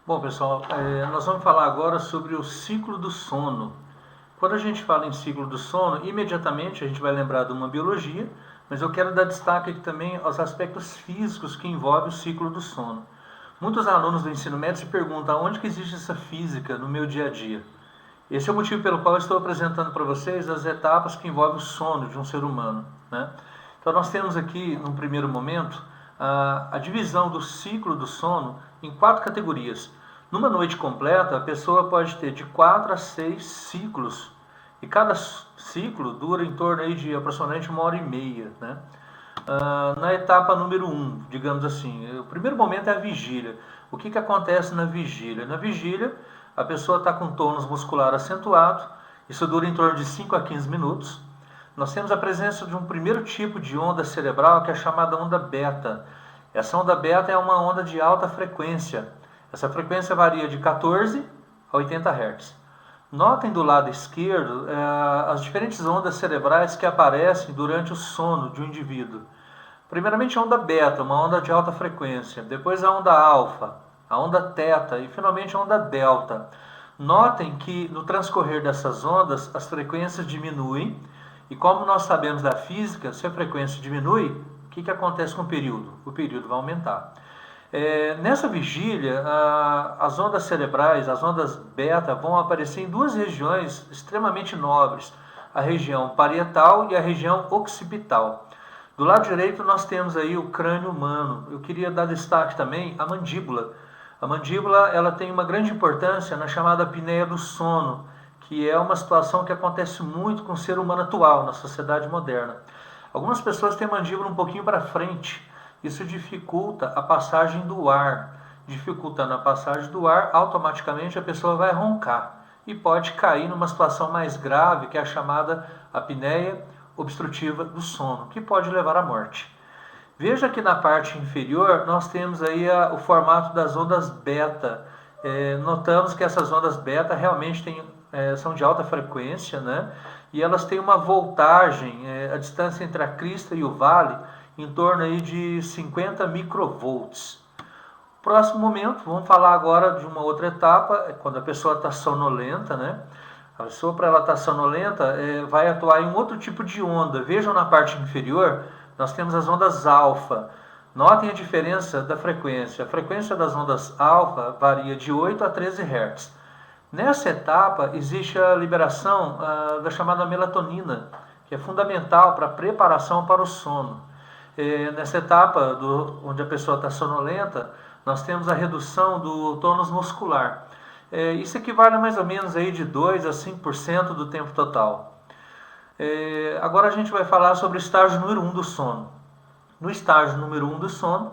Bom, pessoal, nós vamos falar agora sobre o ciclo do sono. Quando a gente fala em ciclo do sono, imediatamente a gente vai lembrar de uma biologia, mas eu quero dar destaque aqui também aos aspectos físicos que envolvem o ciclo do sono. Muitos alunos do ensino médio se perguntam onde que existe essa física no meu dia a dia. Esse é o motivo pelo qual eu estou apresentando para vocês as etapas que envolvem o sono de um ser humano, né? Então nós temos aqui, num primeiro momento, a divisão do ciclo do sono em 4 categorias. Numa noite completa, a pessoa pode ter de 4 a 6 ciclos, e cada ciclo dura em torno aí de aproximadamente 1 hora e meia, né? Na etapa número 1, digamos assim, o primeiro momento é a vigília. O que acontece na vigília? Na vigília, a pessoa está com tônus muscular acentuado, isso dura em torno de 5 a 15 minutos. Nós temos a presença de um primeiro tipo de onda cerebral que é chamada onda beta. Essa onda beta é uma onda de alta frequência. Essa frequência varia de 14 a 80 Hz. Notem do lado esquerdo as diferentes ondas cerebrais que aparecem durante o sono de um indivíduo. Primeiramente a onda beta, uma onda de alta frequência. Depois a onda alfa, a onda teta e finalmente a onda delta. Notem que no transcorrer dessas ondas as frequências diminuem e como nós sabemos da física, se a frequência diminui, o que acontece com o período? O período vai aumentar. Nessa vigília, as ondas cerebrais, as ondas beta, vão aparecer em duas regiões extremamente nobres, a região parietal e a região occipital. Do lado direito nós temos aí o crânio humano. Eu queria dar destaque também à mandíbula. A mandíbula ela tem uma grande importância na chamada apneia do sono, que é uma situação que acontece muito com o ser humano atual, na sociedade moderna. Algumas pessoas têm a mandíbula um pouquinho para frente, isso dificulta a passagem do ar. Dificultando a passagem do ar, automaticamente a pessoa vai roncar e pode cair numa situação mais grave, que é a chamada apneia obstrutiva do sono, que pode levar à morte. Veja que na parte inferior nós temos aí o formato das ondas beta. Notamos que essas ondas beta realmente são de alta frequência, né? E elas têm uma voltagem, a distância entre a crista e o vale, em torno aí de 50 microvolts. Próximo momento, vamos falar agora de uma outra etapa, quando a pessoa está sonolenta, né? A pessoa, para ela estar sonolenta, vai atuar em um outro tipo de onda. Vejam na parte inferior, nós temos as ondas alfa. Notem a diferença da frequência. A frequência das ondas alfa varia de 8 a 13 Hz. Nessa etapa, existe a liberação da chamada melatonina, que é fundamental para a preparação para o sono. Nessa etapa, onde a pessoa está sonolenta, nós temos a redução do tônus muscular. Isso equivale a mais ou menos aí de 2 a 5% do tempo total. Agora a gente vai falar sobre o estágio número 1 do sono. No estágio número 1 do sono,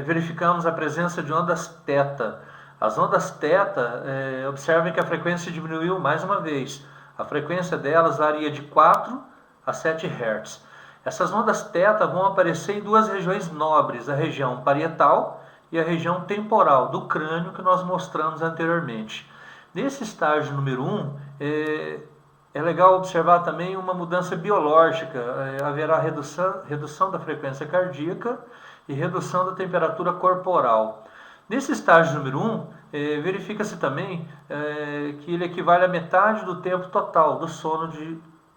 verificamos a presença de ondas teta. As ondas teta, observem que a frequência diminuiu mais uma vez. A frequência delas varia de 4 a 7 Hz. Essas ondas teta vão aparecer em duas regiões nobres, a região parietal e a região temporal do crânio que nós mostramos anteriormente. Nesse estágio número 1, é legal observar também uma mudança biológica. Haverá redução da frequência cardíaca e redução da temperatura corporal. Nesse estágio número 1, verifica-se também que ele equivale a metade do tempo total do sono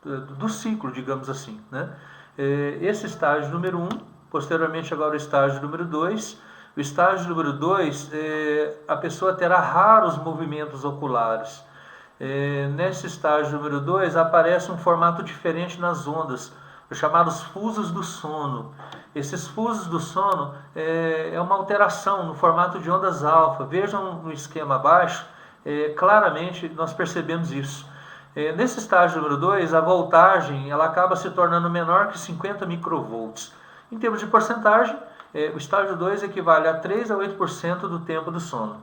do ciclo, digamos assim, né? Esse estágio número 1, posteriormente agora o estágio número 2. O estágio número 2, a pessoa terá raros movimentos oculares. Nesse estágio número 2 aparece um formato diferente nas ondas, os chamados fusos do sono. Esses fusos do sono é uma alteração no formato de ondas alfa. Vejam no esquema abaixo, claramente nós percebemos isso. Nesse estágio número 2, a voltagem ela acaba se tornando menor que 50 microvolts. Em termos de porcentagem, o estágio 2 equivale a 3 a 8% do tempo do sono.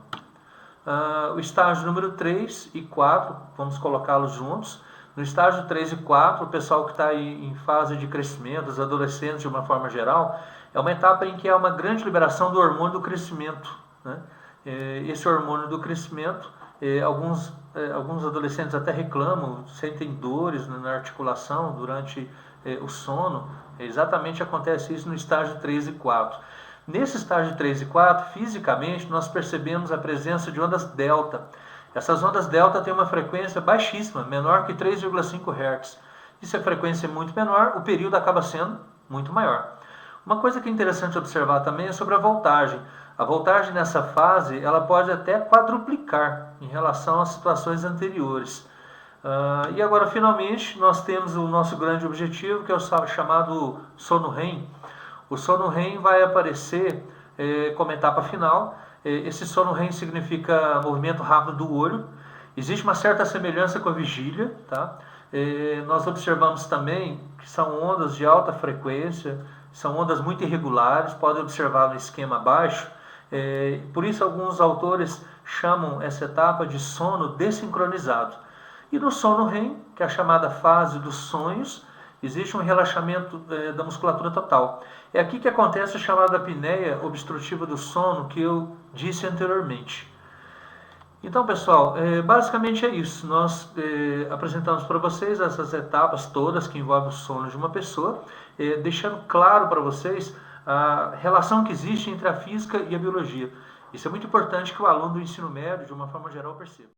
O estágio número 3 e 4, vamos colocá-los juntos. No estágio 3 e 4, o pessoal que está em fase de crescimento, os adolescentes de uma forma geral, é uma etapa em que há uma grande liberação do hormônio do crescimento, né? Esse hormônio do crescimento, alguns adolescentes até reclamam, sentem dores na articulação durante o sono. Exatamente acontece isso no estágio 3 e 4. Nesse estágio 3 e 4, fisicamente, nós percebemos a presença de ondas delta. Essas ondas delta têm uma frequência baixíssima, menor que 3,5 Hz. E se a frequência é muito menor, o período acaba sendo muito maior. Uma coisa que é interessante observar também é sobre a voltagem. A voltagem nessa fase ela pode até quadruplicar em relação às situações anteriores. E agora, finalmente, nós temos o nosso grande objetivo, que é o chamado sono REM. O sono REM vai aparecer como etapa final. Esse sono REM significa movimento rápido do olho. Existe uma certa semelhança com a vigília, tá? Nós observamos também que são ondas de alta frequência, são ondas muito irregulares, podem observar no esquema abaixo. Por isso, alguns autores chamam essa etapa de sono desincronizado. E no sono REM, que é a chamada fase dos sonhos, existe um relaxamento da musculatura total. É aqui que acontece a chamada apneia obstrutiva do sono que eu disse anteriormente. Então, pessoal, basicamente é isso. Nós apresentamos para vocês essas etapas todas que envolvem o sono de uma pessoa, deixando claro para vocês a relação que existe entre a física e a biologia. Isso é muito importante que o aluno do ensino médio, de uma forma geral, perceba.